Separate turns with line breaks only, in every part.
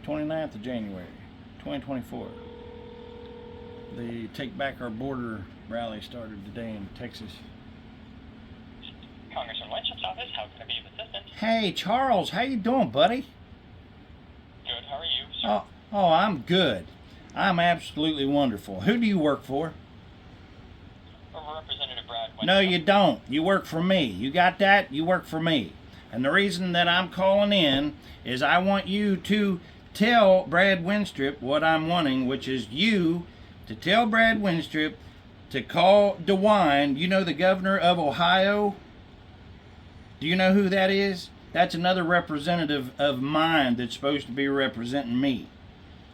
29th of January, 2024. The Take Back Our Border rally started today in Texas.
Congressman Winship's office, how can I be of assistance?
Hey, Charles, how you doing, buddy?
Good, how are you, sir?
Oh, I'm good. I'm absolutely wonderful. Who do you work for?
Representative Brad Winship.
No, you don't. You work for me. You got that? You work for me. And the reason that I'm calling in is I want you to tell Brad Winstrip what I'm wanting, which is you to tell Brad Winstrip to call DeWine. You know the governor of Ohio? Do you know who that is? That's another representative of mine that's supposed to be representing me.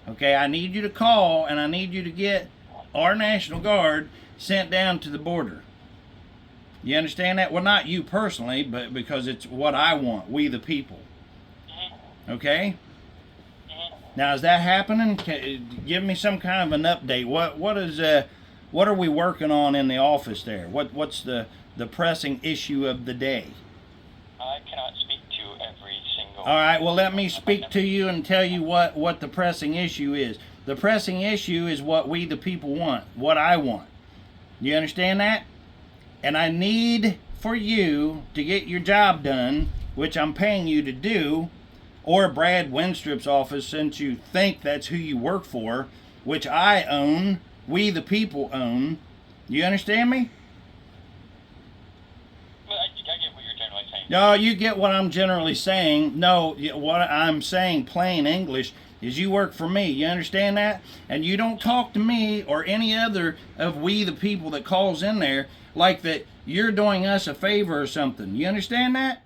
Okay, I need you to call and I need you to get our National Guard sent down to the border. You understand that? Well, not you personally, but because it's what I want, we the people. Okay? Now, is that happening? Give me some kind of an update. What are we working on in the office there? What's the pressing issue of the day?
I cannot speak to every single...
All right, well, let me speak to you and tell you what the pressing issue is. The pressing issue is what we the people want, what I want. You understand that? And I need for you to get your job done, which I'm paying you to do, or Brad Winstrip's office, since you think that's who you work for, which I own, we the people own. You understand me?
Well, I get what you're generally saying.
No, you get what I'm generally saying. No, what I'm saying, plain English, is you work for me. You understand that? And you don't talk to me or any other of we the people that calls in there like that you're doing us a favor or something. You understand that?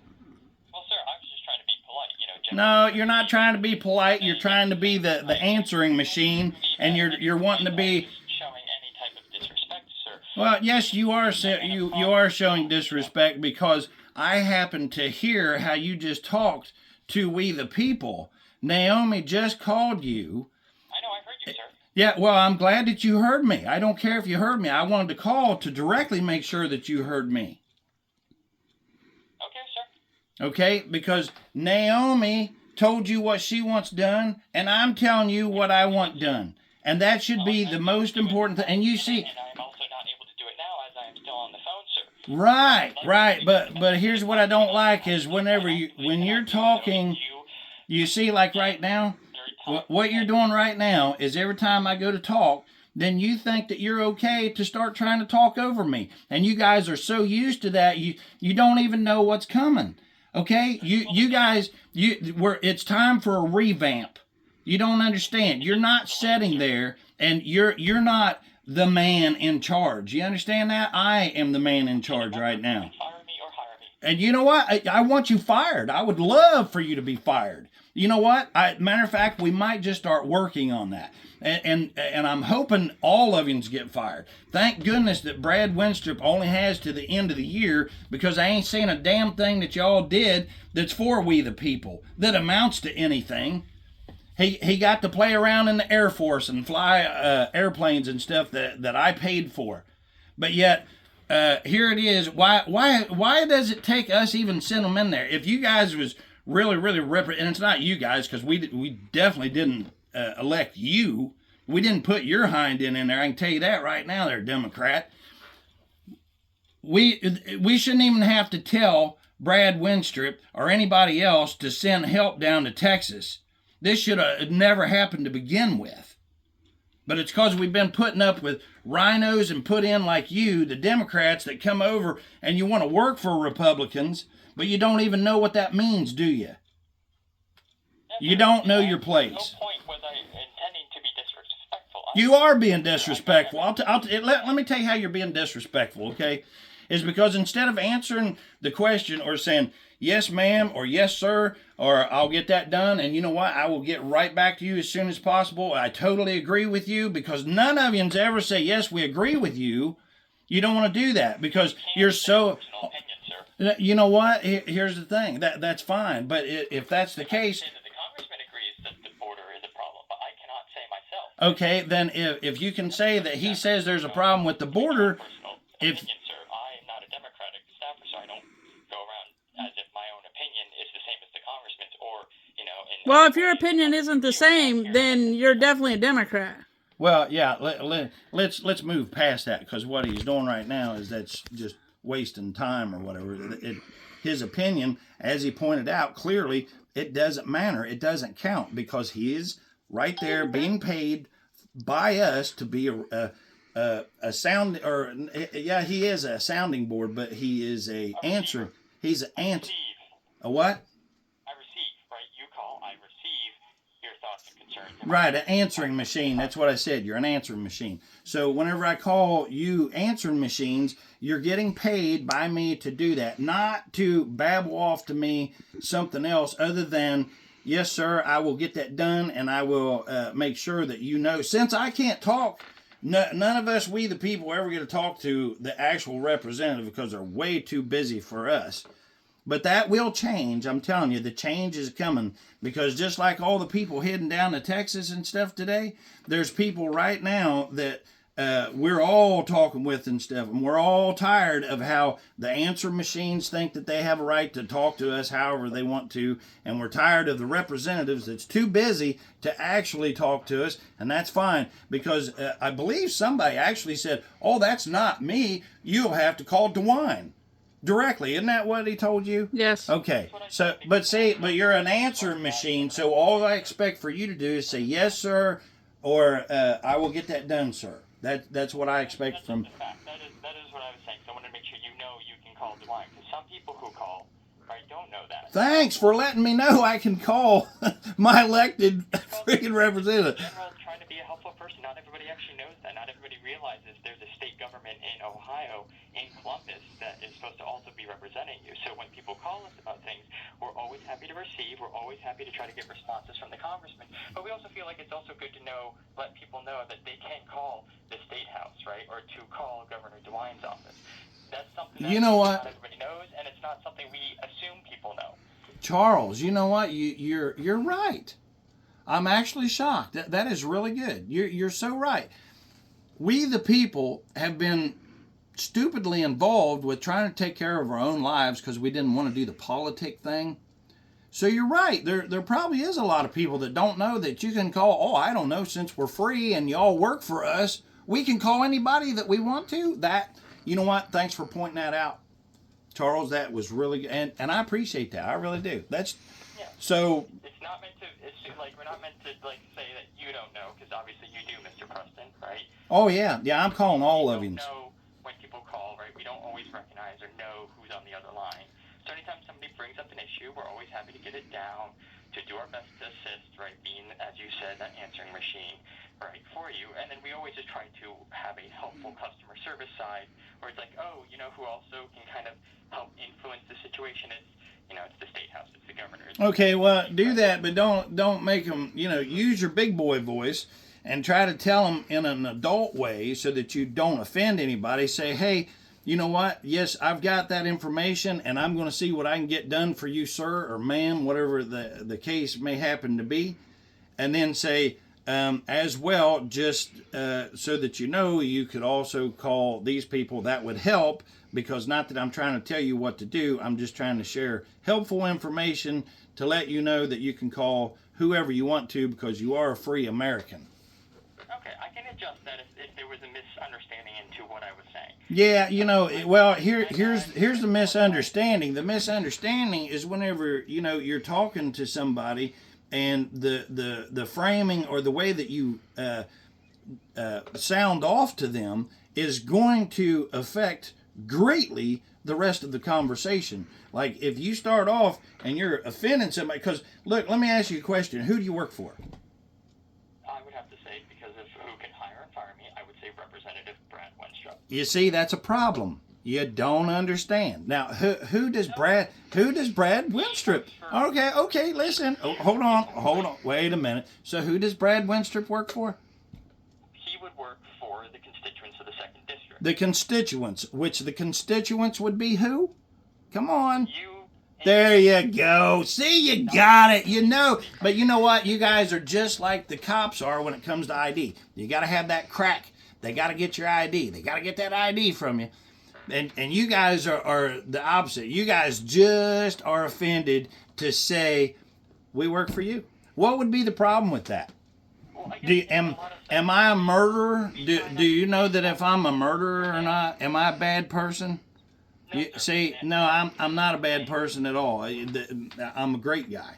Well, sir, I was just trying to be polite,
No, you're not trying to be polite. You're trying to be the answering machine, and you're wanting to be...
showing any type of disrespect, sir.
Well, yes, you are showing disrespect, because I happen to hear how you just talked to we the people. Naomi just called you.
I know, I heard you, sir.
Yeah, well, I'm glad that you heard me. I don't care if you heard me. I wanted to call to directly make sure that you heard me.
Okay, sir.
Okay, because Naomi told you what she wants done, and I'm telling you what I want done. And that should be the most important thing. And you see...
And I am also not able to do it now, as I am still on the phone, sir.
Right. But here's what I don't like is when you're talking, you see, like right now, what you're doing right now is every time I go to talk, then you think that you're okay to start trying to talk over me. And you guys are so used to that, you don't even know what's coming. Okay? You guys, it's time for a revamp. You don't understand. You're not sitting there and you're not the man in charge. You understand that? I am the man in charge right now.
Fire me or hire me.
And you know what? I want you fired. I would love for you to be fired. You know what? Matter of fact, we might just start working on that. And I'm hoping all of you get fired. Thank goodness that Brad Winstrip only has to the end of the year, because I ain't seen a damn thing that y'all did that's for we the people, that amounts to anything. He got to play around in the Air Force and fly airplanes and stuff that I paid for. But yet, here it is. Why does it take us even send them in there? If you guys was really and it's not you guys, because we definitely didn't elect you. We didn't put your hind in there. I can tell you that right now, there, Democrat. We shouldn't even have to tell Brad Winstrip or anybody else to send help down to Texas. This should have never happened to begin with. But it's because we've been putting up with rhinos and put in like you, the Democrats that come over and you want to work for Republicans, but you don't even know what that means, do you? You don't know your place.
At no point was I intending to be disrespectful.
You are being disrespectful. Let me tell you how you're being disrespectful, okay? Is because instead of answering the question or saying, yes, ma'am, or yes, sir, or I'll get that done, and you know what, I will get right back to you as soon as possible. I totally agree with you, because none of yous ever say, yes, we agree with you. You don't want to do that because you're so... You know what? Here's the thing. That's fine, but if that's the case...
The congressman agrees that the border is a problem, but I cannot say myself.
Okay, then if you can say that he says there's a problem with the border...
Opinion, sir. I am not a Democratic staffer, so I don't go around as if my own opinion is the same as the congressman's, or, in
Well, if your opinion isn't the same, then you're definitely a Democrat.
Well, yeah. Let's move past that, because what he's doing right now is that's just wasting time or whatever. His opinion, as he pointed out clearly, it doesn't matter. It doesn't count, because he is right there being paid by us to be a sound, or yeah, he is a sounding board, but he is a answer. He's an answer. A what?
I receive, right? You call, I receive your thoughts and concerns.
Right, an answering machine. That's what I said. You're an answering machine. So whenever I call you answering machines, you're getting paid by me to do that, not to babble off to me something else other than, yes, sir, I will get that done, and I will make sure that you know. Since I can't talk, none of us, we the people, ever get to talk to the actual representative, because they're way too busy for us. But that will change. I'm telling you, the change is coming, because just like all the people heading down to Texas and stuff today, there's people right now that we're all talking with and stuff, and we're all tired of how the answer machines think that they have a right to talk to us however they want to, and we're tired of the representatives that's too busy to actually talk to us, and that's fine, because I believe somebody actually said, oh, that's not me, you'll have to call DeWine directly. Isn't that what he told you?
Yes.
Okay. So, but you're an answering machine, so all I expect for you to do is say, yes, sir, or I will get that done, sir. That's what I expect from...
That is what I was saying. So I want to make sure you know you can call DeWine, because some people who call, right, don't know that.
Thanks for letting me know I can call my elected freaking representative.
In general, trying to be a helpful person. Not everybody actually knows that. Not everybody realizes there's a state government in Ohio, in Columbus, that is supposed to also be representing you. So when people call us about things, we're always happy to receive. We're always happy to try to get responses from the congressman. But we also feel like it's also good to know, let people know that they can call the state house, right, or to call Governor DeWine's office. That's something that
you know what?
not everybody knows, and it's not something we assume people know.
Charles, you know what? You're right. I'm actually shocked. That is really good. You're so right. We the people have been stupidly involved with trying to take care of our own lives because we didn't want to do the politic thing. So you're right. There probably is a lot of people that don't know that you can call, oh, I don't know, since we're free and y'all work for us, we can call anybody that we want to. That, you know what? Thanks for pointing that out, Charles. That was really good. And I appreciate that. I really do. That's so.
It's not meant to, we're not meant to, say that you don't know, because obviously you do, Mr. Preston, right?
Oh, yeah. Yeah, I'm calling all of you.
We don't know when people call, right? We don't always recognize or know who's on the other line. So anytime somebody brings up an issue, we're always happy to get it down, to do our best to assist, right? Being, as you said, that answering machine, right, for you. And then we always just try to have a helpful customer service side, where it's like, oh, you know who also can kind of help influence the situation? It's the state house, it's the governor.
Okay, well, do that, but don't make them, use your big boy voice and try to tell them in an adult way so that you don't offend anybody. Say, hey, you know what? Yes, I've got that information, and I'm going to see what I can get done for you, sir, or ma'am, whatever the case may happen to be. And then say, as well, just so that you could also call these people. That would help, because not that I'm trying to tell you what to do. I'm just trying to share helpful information to let you know that you can call whoever you want to, because you are a free American.
Okay, I can adjust that if there was a misunderstanding into what I was saying.
Yeah, well, here's the misunderstanding. The misunderstanding is whenever, you're talking to somebody, and the framing or the way that you sound off to them is going to affect greatly the rest of the conversation. Like if you start off and you're offending somebody, because look, let me ask you a question. Who do you work for?
I would have to say, because of who can hire and fire me, I would say Representative Brad Wenstrup.
You see, that's a problem. You don't understand. Now, who does Brad Wenstrup? Okay, listen. Oh, hold on. Wait a minute. So who does Brad Wenstrup work for?
He would work for the constituents of the 2nd District.
The constituents, which the constituents would be who? Come on. There you go. See, you got it. But you know what? You guys are just like the cops are when it comes to ID. You got to have that crack. They got to get your ID. They got to get that ID from you. And you guys are the opposite. You guys just are offended to say, we work for you. What would be the problem with that?
Well, I guess
Do you,
a lot of
am I a murderer? Do you know that if I'm a murderer or not? Am I a bad person?
no,
You,
sir.
see, no, I'm not a bad person at all. I'm a great guy.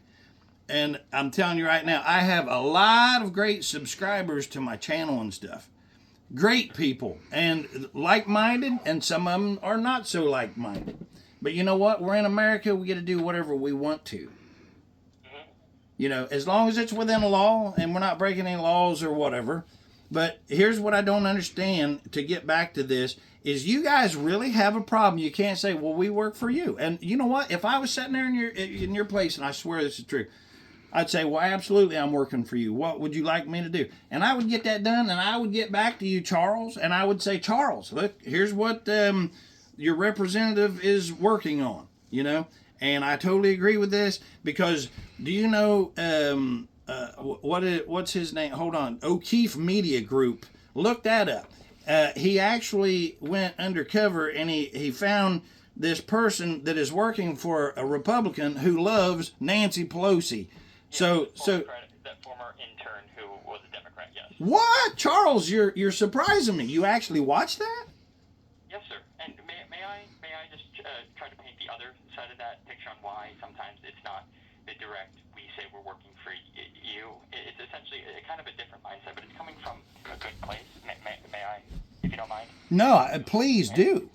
And I'm telling you right now, I have a lot of great subscribers to my channel and stuff. Great people and like-minded, and some of them are not so like-minded. But you know what? We're in America. We get to do whatever we want to. You know, as long as it's within the law and we're not breaking any laws or whatever. But here's what I don't understand, to get back to this, is you guys really have a problem. You can't say, well, we work for you. And you know what? If I was sitting there in your place, and I swear this is true, I'd say, well, absolutely, I'm working for you. What would you like me to do? And I would get that done, and I would get back to you, Charles, and I would say, Charles, look, here's what your representative is working on, you know? And I totally agree with this, because do you know what's his name? Hold on. O'Keefe Media Group. Look that up. He actually went undercover, and he found this person that is working for a Republican who loves Nancy Pelosi. So
That former intern who was a Democrat, yes.
What, Charles? You're surprising me. You actually watched that?
Yes, sir. And may I just try to paint the other side of that picture on why sometimes it's not the direct, we say we're working for you. It's essentially kind of a different mindset, but it's coming from a good place. May I, if you don't mind?
No, please do.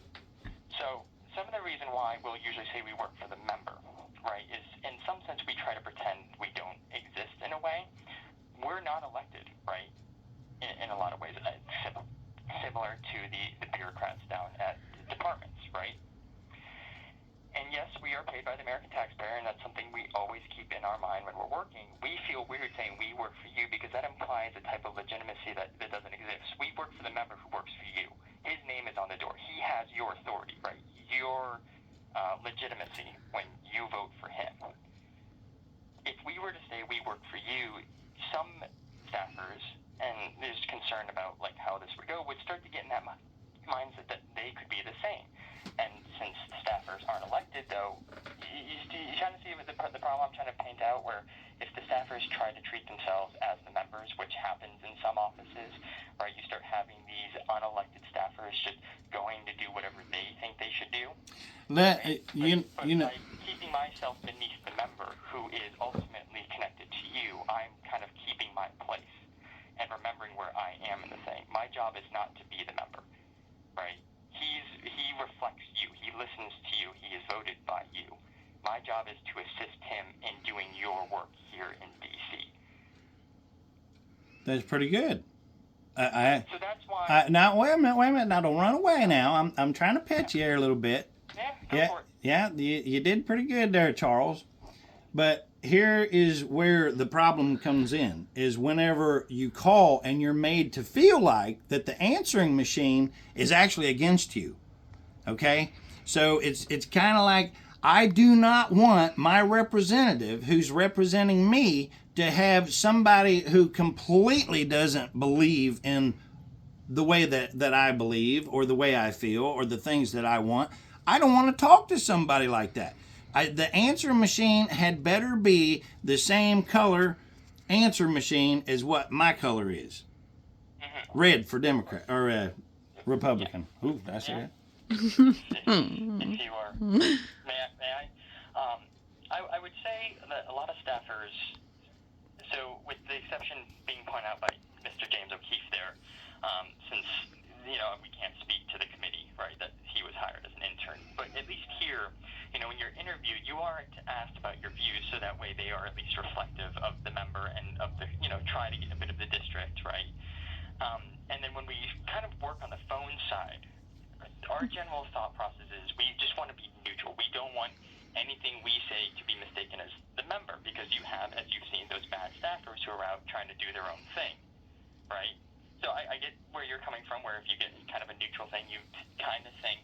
So some of the reason why we'll usually say we work for the member, right, is in some sense we try to pretend we don't exist in a way. We're not elected, right, in a lot of ways, similar to the bureaucrats down at the departments, right? And yes, we are paid by the American taxpayer, and that's something we always keep in our mind when we're working. We feel weird saying we work for you because that implies a type of legitimacy that doesn't exist. We work for the member who works for you. His name is on the door. He has your authority, right? Your legitimacy when you vote for him. If we were to say we work for you, some staffers, and there's concern about like how this would go, would start to get in that mindset that they could be the same. And since the staffers aren't elected, though, you kind of see the problem I'm trying to paint out, where if the staffers try to treat themselves as the members, which happens in some offices, right, you start having these unelected staffers just going to do whatever they think they should do.
But
by keeping myself beneath the member who is ultimately connected to you, I'm kind of keeping my place and remembering where I am in the thing. My job is not to be the member, right? He reflects you. He listens to you. He is voted by you. My job is to assist him in doing your work here in D.C.
That's pretty good.
So that's why.
Now wait a minute. Now don't run away. Now I'm trying to pet you here a little bit.
Go for it.
Yeah. You did pretty good there, Charles. But here is where the problem comes in, is whenever you call and you're made to feel like that the answering machine is actually against you. Okay? So it's kind of like, I do not want my representative who's representing me to have somebody who completely doesn't believe in the way that I believe or the way I feel or the things that I want. I don't want to talk to somebody like that. The answer machine had better be the same color answer machine as what my color is. Red for Democrat or Republican. Ooh, did I say that?
If you are, may I? I would say that a lot of staffers. So, with the exception being pointed out by Mr. James O'Keefe there, since we can't speak to the committee, right? That he was hired as an intern, but at least here, when you're interviewed, you are asked about your views, so that way they are at least reflective of the member and of the, try to get a bit of the district, right? And then when we kind of work on the phone side, our general thought process is we just want to be neutral. We don't want anything we say to be mistaken as the member, because you have, as you've seen, those bad staffers who are out trying to do their own thing, right? So I get where you're coming from, where if you get kind of a neutral thing, you kind of think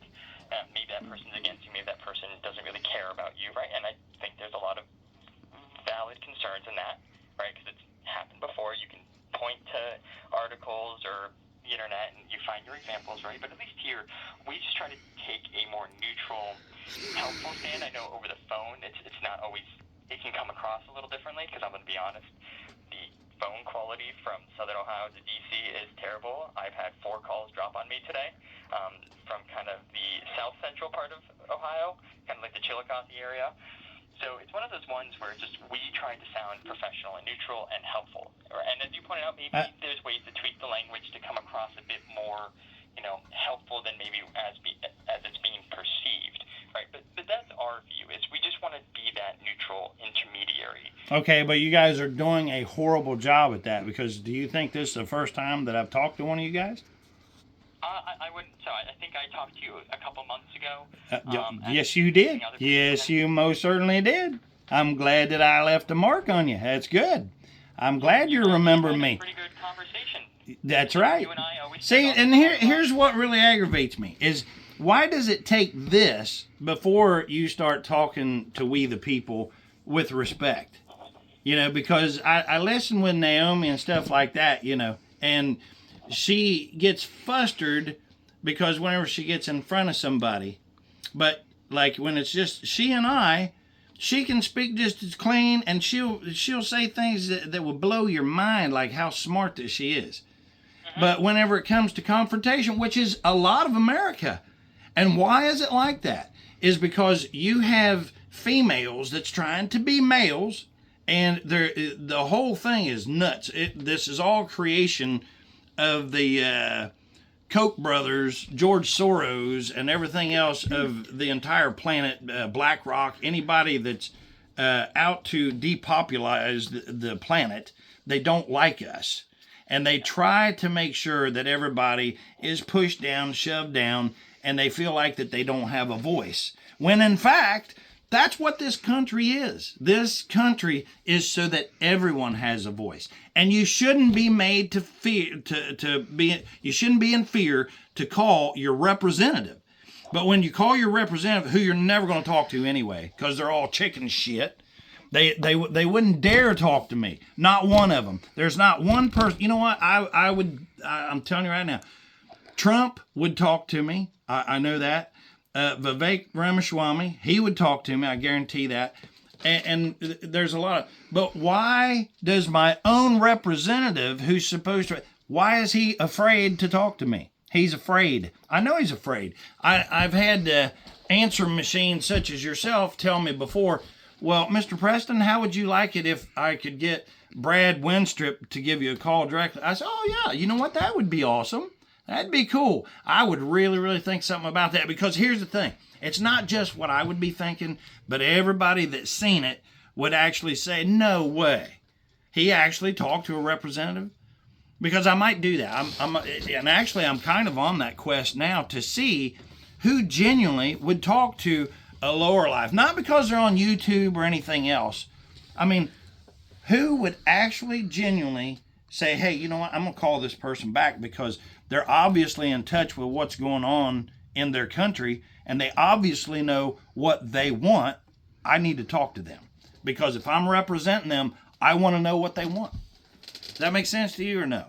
maybe that person's against you, maybe that person doesn't really care about you, right? And I think there's a lot of valid concerns in that, right? Because it's happened before. You can point to articles or the internet and you find your examples, right? But at least here, we just try to take a more neutral, helpful stand. I know over the phone, it's not always it can come across a little differently, because I'm going to be honest, the phone quality from Southern Ohio to D.C. is terrible. I've had 4 calls drop on me today from kind of the south central part of Ohio, kind of like the Chillicothe area. So it's one of those ones where just we try to sound professional and neutral and helpful. And as you pointed out, maybe there's ways to tweak the language to come across a bit more, helpful than maybe as it's being perceived, right? But that's our view. Is we just want to be that neutral intermediary.
Okay, but you guys are doing a horrible job at that, because do you think this is the first time that I've talked to one of you guys?
I wouldn't. So I think I talked to you a couple months ago.
Yes, you did. Yes, you most certainly did. I'm glad that I left a mark on you. That's good. I'm glad you remember me.
Pretty good conversation.
That's right.
You and I always
See, and here's what really aggravates me is, why does it take this before you start talking to we the people with respect? Because I listen with Naomi and stuff like that, and she gets flustered because whenever she gets in front of somebody, but like when it's just she and I, she can speak just as clean, and she'll say things that will blow your mind, like how smart that she is. But whenever it comes to confrontation, which is a lot of America, and why is it like that? Is because you have females that's trying to be males, and the whole thing is nuts. This is all creation of the Koch brothers, George Soros, and everything else of the entire planet, BlackRock, anybody that's out to depopulize the planet. They don't like us. And they try to make sure that everybody is pushed down, shoved down, and they feel like that they don't have a voice. When in fact, that's what this country is. This country is so that everyone has a voice. And you shouldn't be made to fear you shouldn't be in fear to call your representative. But when you call your representative, who you're never going to talk to anyway, because they're all chicken shit, they wouldn't dare talk to me. Not one of them. There's not one person. You know what? I'm telling you right now, Trump would talk to me. I know that. Vivek Ramaswamy, he would talk to me. I guarantee that. And there's a lot of. But why does my own representative, who's supposed to, why is he afraid to talk to me? He's afraid. I know he's afraid. I've had answer machines such as yourself tell me before, well, Mr. Preston, how would you like it if I could get Brad Winstrip to give you a call directly? I said, oh, yeah, you know what? That would be awesome. That'd be cool. I would really, really think something about that, because here's the thing. It's not just what I would be thinking, but everybody that's seen it would actually say, no way. He actually talked to a representative? Because I might do that. And actually, I'm kind of on that quest now to see who genuinely would talk to a lower life. Not because they're on YouTube or anything else. I mean, who would actually genuinely say, hey, you know what? I'm going to call this person back because they're obviously in touch with what's going on in their country, and they obviously know what they want. I need to talk to them, because if I'm representing them, I want to know what they want. Does that make sense to you or no?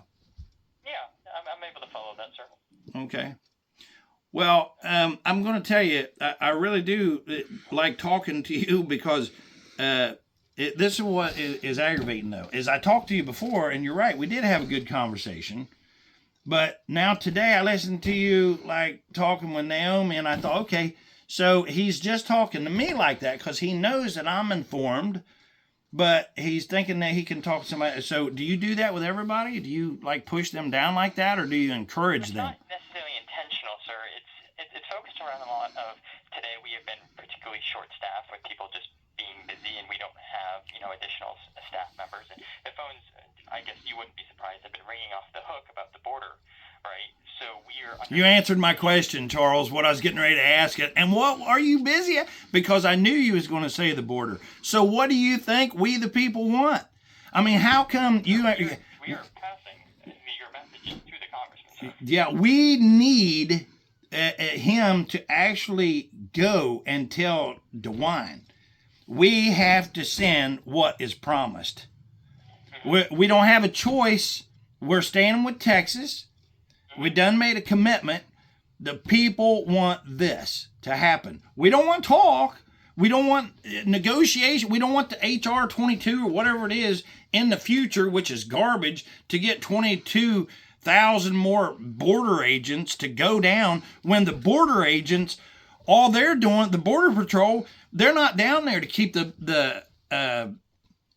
Yeah, I'm able to follow that, sir.
Okay. Well, I'm going to tell you, I really do like talking to you, because this is what is aggravating, though, is I talked to you before, and you're right, we did have a good conversation. But now today I listened to you like talking with Naomi, and I thought, okay, so he's just talking to me like that because he knows that I'm informed, but he's thinking that he can talk to somebody. So do you do that with everybody? Do you like push them down like that, or do you encourage them?
It's not necessarily intentional, sir. It's focused around a lot of, today we have been particularly short-staffed with people just being busy, and we don't have, additional staff members. And the phones, I guess you wouldn't be surprised, have been ringing off the hook about the border, right? So
you answered my question, Charles, what I was getting ready to ask it. And what are you busy at? Because I knew you was going to say the border. So what do you think we the people want? I mean, how come you...
We are passing your message to the congressman, sir.
Yeah, we need him to actually go and tell DeWine, we have to send what is promised. We don't have a choice. We're standing with Texas. We done made a commitment. The people want this to happen. We don't want talk. We don't want negotiation. We don't want the HR 22 or whatever it is in the future, which is garbage, to get 22,000 more border agents to go down when the border agents, all they're doing, the Border Patrol, they're not down there to keep the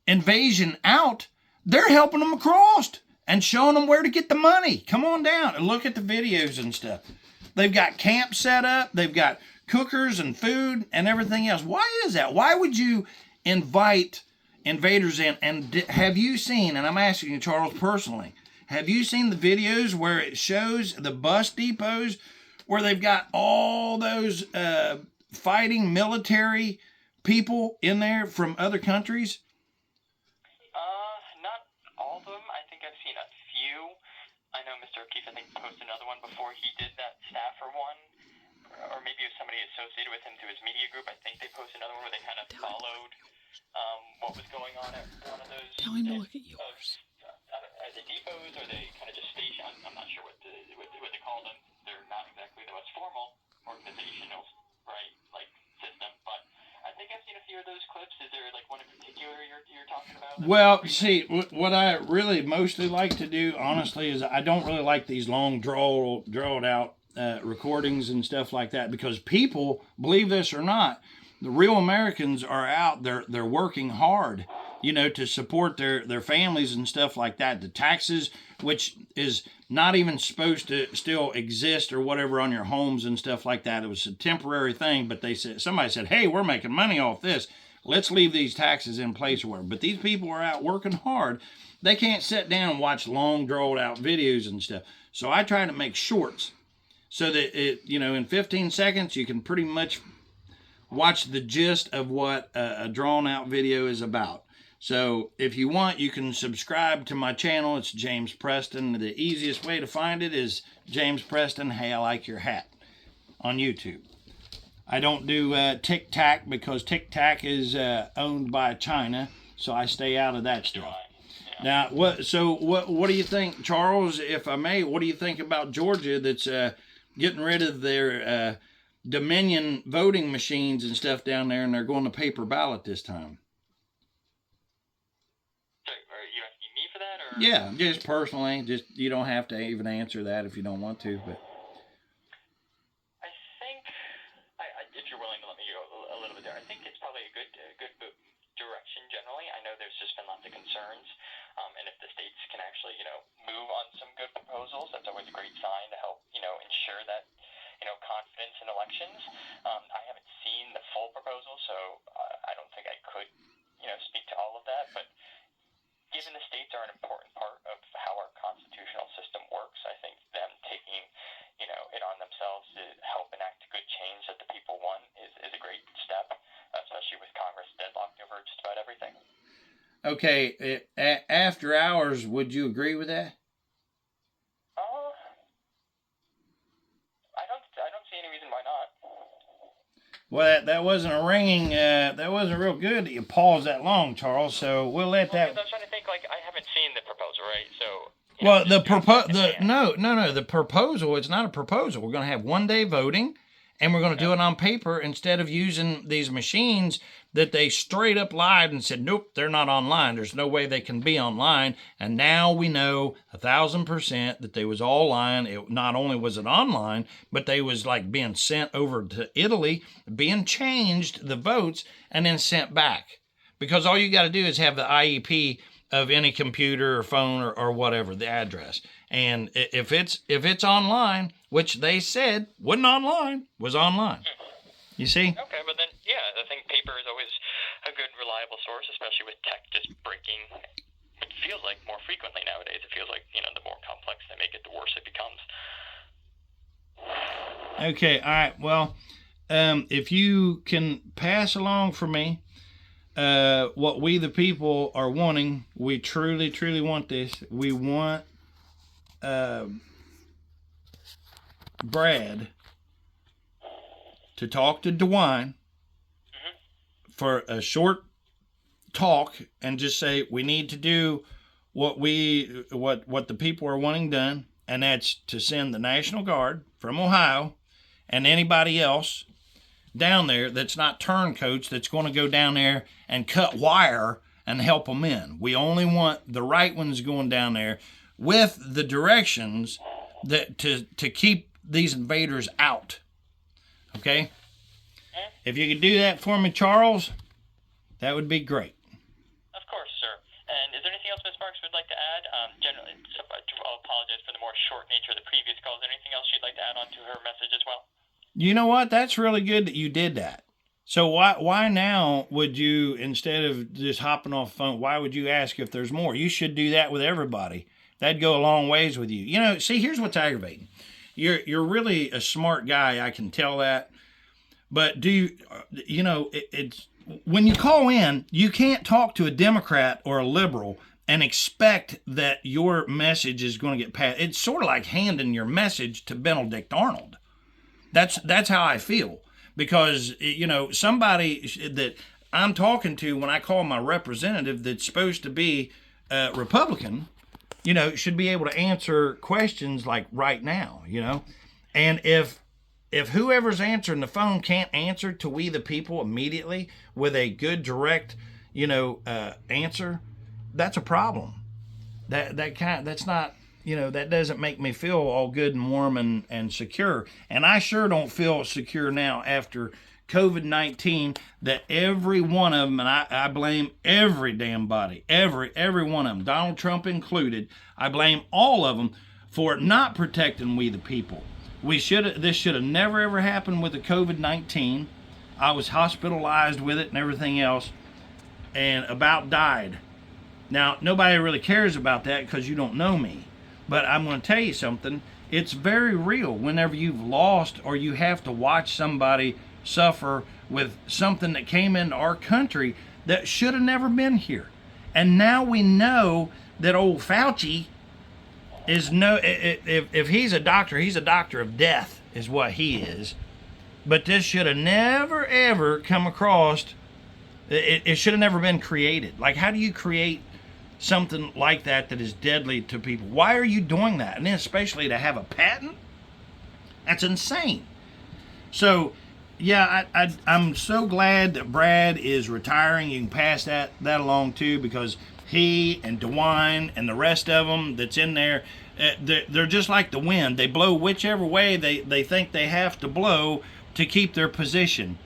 invasion out. They're helping them across and showing them where to get the money. Come on down and look at the videos and stuff. They've got camps set up. They've got cookers and food and everything else. Why is that? Why would you invite invaders in? And have you seen, and I'm asking you, Charles, personally, have you seen the videos where it shows the bus depots where they've got all those fighting military people in there from other countries?
Not all of them. I think I've seen a few. I know Mr. O'Keefe, I think, posted another one before he did that staffer one. Or maybe it was somebody associated with him through his media group. I think they posted another one where they kind of followed what was going on at one of those.
Tell him to look at yours.
Are they depots or are they kind of just stations? I'm not sure what they call them. They're not exactly the most formal organizational, right, like system. But I think I've seen a few of those clips. Is there like one in particular you're talking about?
Well, see, what I really mostly like to do, honestly, is I don't really like these long drawn out recordings and stuff like that, because people, believe this or not, the real Americans are out there. They're working hard, to support their families and stuff like that. The taxes, which is not even supposed to still exist or whatever on your homes and stuff like that. It was a temporary thing, but somebody said, hey, we're making money off this. Let's leave these taxes in place or whatever. But these people are out working hard. They can't sit down and watch long drawn out videos and stuff. So I try to make shorts, so that in 15 seconds, you can pretty much watch the gist of what a drawn out video is about. So if you want, you can subscribe to my channel. It's James Preston. The easiest way to find it is James Preston, Hey, I Like Your Hat on YouTube. I don't do TikTok because TikTok is owned by China, so I stay out of that stuff. Now, what do you think, Charles, if I may, what do you think about Georgia that's getting rid of their Dominion voting machines and stuff down there, and they're going to paper ballot this time?
So, are you asking me for that, or?
Yeah, just personally. Just, you don't have to even answer that if you don't want to, but.
I think, if you're willing to let me go a little bit there, I think it's probably a good direction generally. I know there's just been lots of concerns, and if the states can actually, move on some good proposals, that's always a great sign to help, ensure that, confidence in elections. I haven't seen the full proposal, so I don't think I could, speak to all of that, but given the states are an important part of how our constitutional system works, I think them taking, it on themselves to help enact good change that the people want is a great step, especially with Congress deadlocked over just about everything.
Okay, after hours, would you agree with that?
I don't see any reason why not.
Well, that wasn't a ringing, that wasn't real good that you paused that long, Charles, so we'll let that...
I was trying to think, I haven't seen the proposal, right? So...
Well, the proposal, it's not a proposal. We're going to have 1 day voting, and we're going to do it on paper instead of using these machines that they straight up lied and said, nope, they're not online. There's no way they can be online. And now we know 1,000% that they was all lying. It not only was it online, but they was like being sent over to Italy, being changed, the votes, and then sent back. Because all you got to do is have the IEP of any computer or phone or whatever, the address. And if it's online, which they said wasn't online, was online. You see?
Okay, but then, yeah, I think paper is always a good, reliable source, especially with tech just breaking. It feels like more frequently nowadays. It feels like, the more complex they make it, the worse it becomes.
Okay, all right. Well, if you can pass along for me what we the people are wanting, we truly, truly want this. We want Brad to talk to DeWine for a short talk and just say we need to do what the people are wanting done, and that's to send the National Guard from Ohio and anybody else down there that's not turncoats that's going to go down there and cut wire and help them in. We only want the right ones going down there with the directions that to keep these invaders out. Okay? If you could do that for me, Charles, that would be great.
Of course, sir. And is there anything else Ms. Marks would like to add? Generally, I'll apologize for the more short nature of the previous calls. Anything else you'd like to add on to her message as well?
You know what? That's really good that you did that. So why now would you, instead of just hopping off the phone, why would you ask if there's more? You should do that with everybody. That'd go a long ways with you. You know, see, here's what's aggravating. You're really a smart guy, I can tell that. But it's when you call in, you can't talk to a Democrat or a liberal and expect that your message is going to get passed. It's sort of like handing your message to Benedict Arnold. That's how I feel. Because, somebody that I'm talking to when I call my representative that's supposed to be Republican, should be able to answer questions like right now, And if whoever's answering the phone can't answer to we the people immediately with a good, direct, answer, that's a problem. That's not, that doesn't make me feel all good and warm and secure. And I sure don't feel secure now after COVID-19 that every one of them, and I blame every damn body, every one of them, Donald Trump included, I blame all of them for not protecting we the people. This should have never ever happened with the COVID-19. I was hospitalized with it and everything else and about died. Now, nobody really cares about that because you don't know me. But I'm going to tell you something. It's very real whenever you've lost or you have to watch somebody suffer with something that came into our country that should have never been here. And now we know that old Fauci is if he's a doctor of death is what he is. But this should have never, ever come across. It should have never been created. Like, how do you create something like that is deadly to people? Why are you doing that? And then especially to have a patent? That's insane. So, yeah, I'm so glad that Brad is retiring. You can pass that along too, because he and DeWine and the rest of them that's in there, they're just like the wind. They blow whichever way they think they have to blow to keep their position.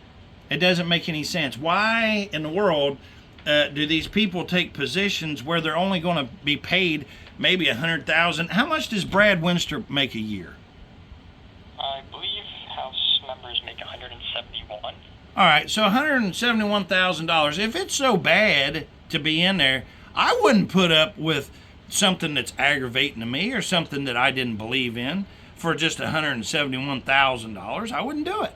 It doesn't make any sense. Why in the world do these people take positions where they're only going to be paid maybe $100,000? How much does Brad Winstrip make a year?
I believe House members make $171.
All right, so $171,000. If it's so bad to be in there, I wouldn't put up with something that's aggravating to me or something that I didn't believe in for just $171,000. I wouldn't do it.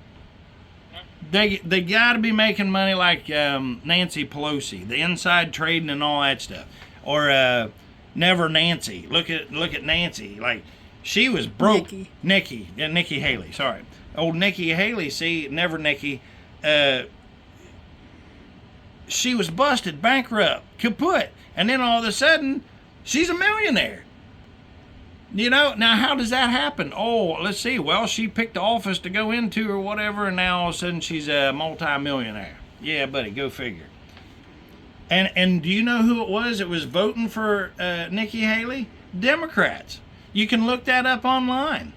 They got to be making money like Nancy Pelosi, the inside trading and all that stuff, or Never Nancy. Look at Nancy, like she was broke. Nikki Haley. Sorry, old Nikki Haley. See, Never Nikki. She was busted, bankrupt, kaput, and then all of a sudden, she's a millionaire. Now how does that happen? Oh, let's see. Well, she picked the office to go into or whatever, and now all of a sudden she's a multi-millionaire. Yeah, buddy, go figure. And do you know who it was that was voting for Nikki Haley? Democrats. You can look that up online.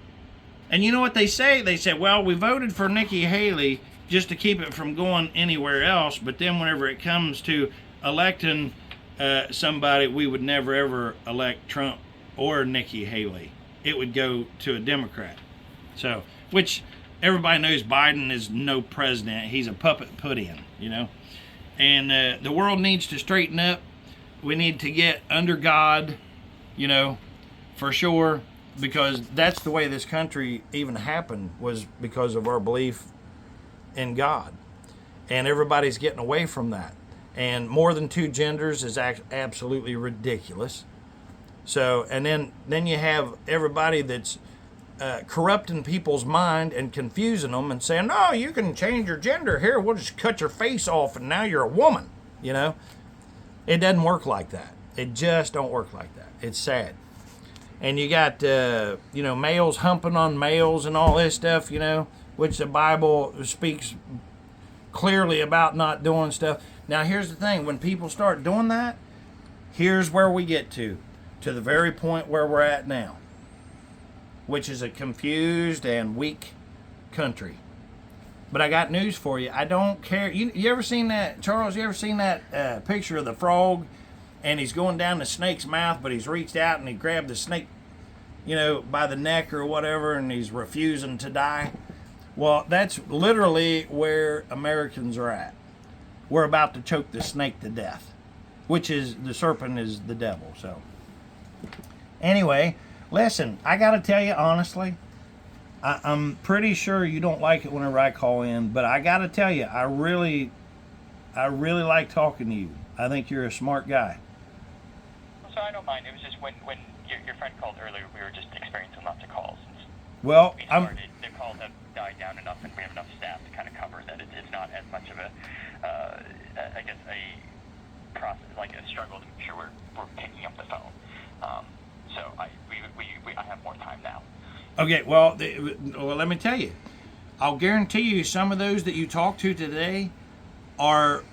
And you know what they say? They say, well, we voted for Nikki Haley just to keep it from going anywhere else, but then whenever it comes to electing somebody, we would never ever elect Trump or Nikki Haley. It would go to a Democrat. So, which everybody knows Biden is no president. He's a puppet put in, And the world needs to straighten up. We need to get under God, for sure, because that's the way this country even happened, was because of our belief in God. And everybody's getting away from that. And more than two genders is absolutely ridiculous. So, and then you have everybody that's corrupting people's mind and confusing them and saying, no, you can change your gender here. We'll just cut your face off and now you're a woman. It doesn't work like that. It just don't work like that. It's sad. And you got, males humping on males and all this stuff, which the Bible speaks clearly about not doing stuff. Now, here's the thing. When people start doing that, here's where we get to the very point where we're at now, which is a confused and weak country. But I got news for you. I don't care. You ever seen that, Charles? You ever seen that picture of the frog? And he's going down the snake's mouth, but he's reached out and he grabbed the snake, by the neck or whatever, and he's refusing to die. Well, that's literally where Americans are at. We're about to choke the snake to death, which is, the serpent is the devil. So, anyway, listen, I got to tell you honestly, I'm pretty sure you don't like it whenever I call in, but I got to tell you, I really like talking to you. I think you're a smart guy.
So I don't mind. It was just when your friend called earlier, we were just experiencing lots of calls.
Well,
The calls have died down enough, and we have enough staff to kind of cover that. It's not as much of a, I guess, a process, like a struggle to make sure we're picking up the phone. So I have more time now.
Okay, well, let me tell you. I'll guarantee you some of those that you talked to today are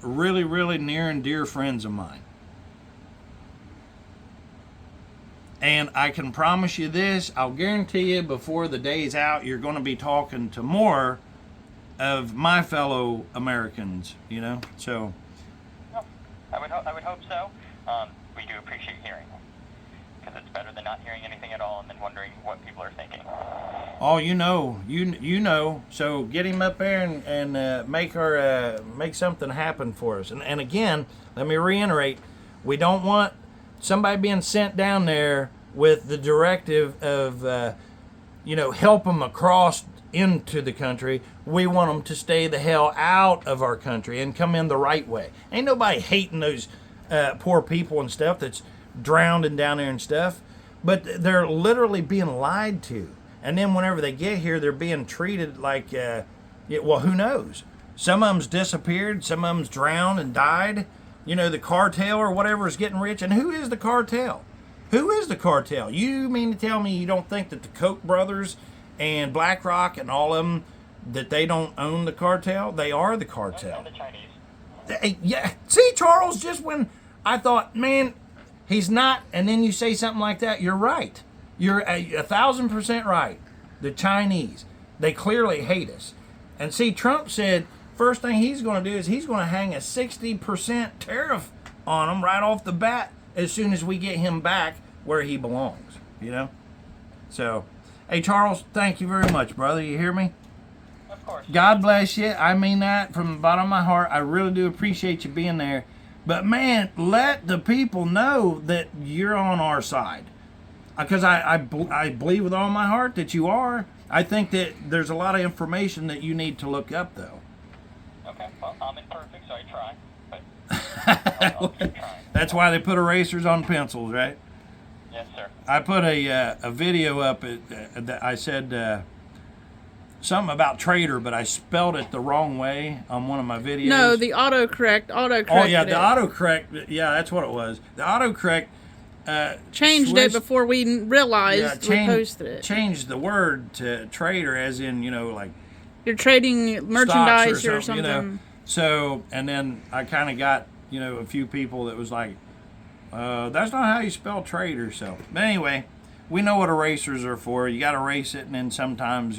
really, really near and dear friends of mine. And I can promise you this, I'll guarantee you before the day's out, you're going to be talking to more of my fellow Americans, so.
I would hope so. We do appreciate hearing, because it's better than not hearing anything at all and then wondering what people are thinking.
Oh, you know. So get him up there and make something happen for us. And again, let me reiterate, we don't want somebody being sent down there with the directive of, help them across into the country. We want them to stay the hell out of our country and come in the right way. Ain't nobody hating those poor people and stuff that's drowning down there and stuff, but they're literally being lied to. And then whenever they get here, they're being treated like, who knows? Some of them's disappeared, some of them's drowned and died. The cartel or whatever is getting rich. And who is the cartel? Who is the cartel? You mean to tell me you don't think that the Koch brothers and BlackRock and all of them, that they don't own the cartel? They are the cartel.
And the Chinese.
Yeah. See, Charles, just when I thought, man, he's not, and then you say something like that, you're right. You're 1,000% right. The Chinese, they clearly hate us. And see, Trump said, first thing he's going to do is he's going to hang a 60% tariff on them right off the bat as soon as we get him back where he belongs, So, hey, Charles, thank you very much, brother. You hear me?
Of course.
God bless you. I mean that from the bottom of my heart. I really do appreciate you being there. But, man, let the people know that you're on our side. Because I believe with all my heart that you are. I think that there's a lot of information that you need to look up, though.
Okay, well, I'm imperfect, so I try. But I'll keep trying.
That's why they put erasers on pencils, right?
Yes, sir.
I put a video up that I said something about trader, but I spelled it the wrong way on one of my videos.
No, the autocorrect.
Oh, yeah, the autocorrect. Yeah, that's what it was. The autocorrect
changed it before we realized we posted it.
Changed the word to trader, as in, like
you're trading merchandise or something.
So, and then I kind of got, a few people that was like, that's not how you spell trader. So, but anyway, we know what erasers are for. You got to erase it and then sometimes,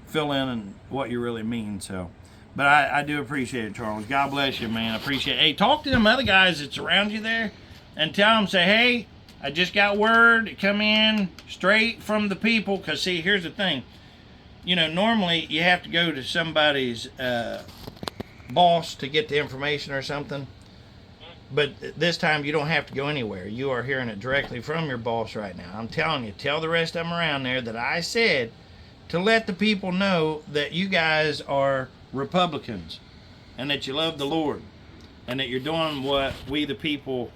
fill in and what you really mean. So, but I do appreciate it, Charles. God bless you, man. I appreciate it. Hey, talk to them other guys that's around you there and tell them, say, hey, I just got word, come in straight from the people. Because, see, here's the thing. Normally you have to go to somebody's boss to get the information or something. But this time you don't have to go anywhere. You are hearing it directly from your boss right now. I'm telling you, tell the rest of them around there that I said to let the people know that you guys are Republicans and that you love the Lord and that you're doing what we the people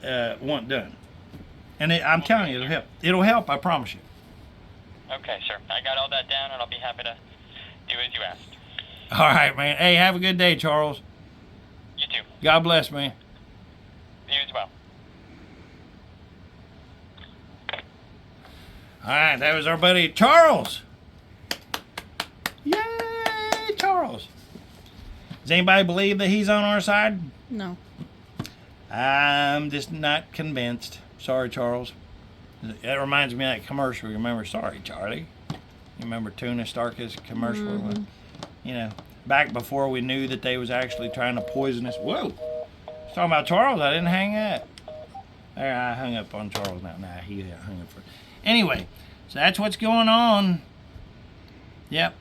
want done. And I'm telling you, it'll help. It'll help, I promise you.
Okay, sir. I got all that down, and I'll be happy to do as you asked.
All right, man. Hey, have a good day, Charles.
You too.
God bless, man.
You as well.
All right, that was our buddy Charles. Does anybody believe that he's on our side?
No.
I'm just not convinced. Sorry, Charles. That reminds me of that commercial. You remember, sorry, Charlie? You remember Tuna Stark's commercial?
Mm-hmm.
You know, back before we knew that they was actually trying to poison us. Whoa! Talking about Charles, I didn't hang up. There, I hung up on Charles now. Nah, he hung up for. Anyway, so that's what's going on. Yep.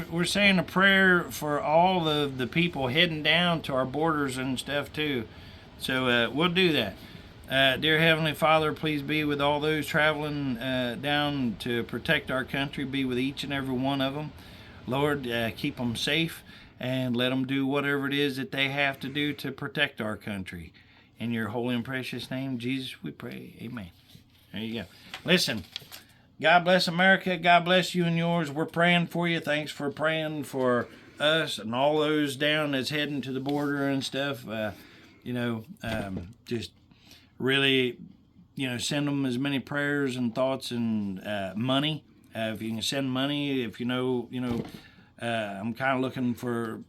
We're saying a prayer for all the people heading down to our borders and stuff too. So we'll do that. Dear Heavenly Father, please be with all those traveling down to protect our country. Be with each and every one of them. Lord, keep them safe and let them do whatever it is that they have to do to protect our country. In your holy and precious name, Jesus, we pray. Amen. There you go. Listen, God bless America. God bless you and yours. We're praying for you. Thanks for praying for us and all those down that's heading to the border and stuff. Just really, send them as many prayers and thoughts and money. If you can send money, if I'm kind of looking for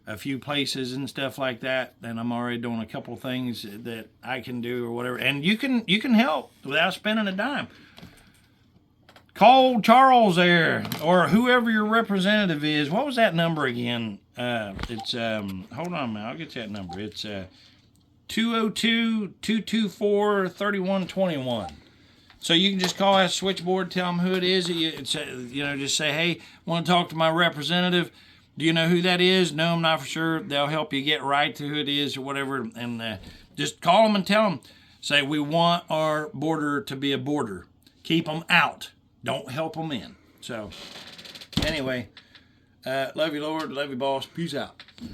a few places and stuff like that, and I'm already doing a couple things that I can do or whatever. And you can help without spending a dime. Call Charles there or whoever your representative is. What was that number again? It's hold on a minute, I'll get that number. It's 202-224-3121. So you can just call that switchboard, tell them who it is. Just say, hey, want to talk to my representative. Do you know who that is? No, I'm not for sure. They'll help you get right to who it is or whatever. And just call them and tell them. Say, we want our border to be a border. Keep them out. Don't help them in. So, anyway, love you, Lord. Love you, boss. Peace out.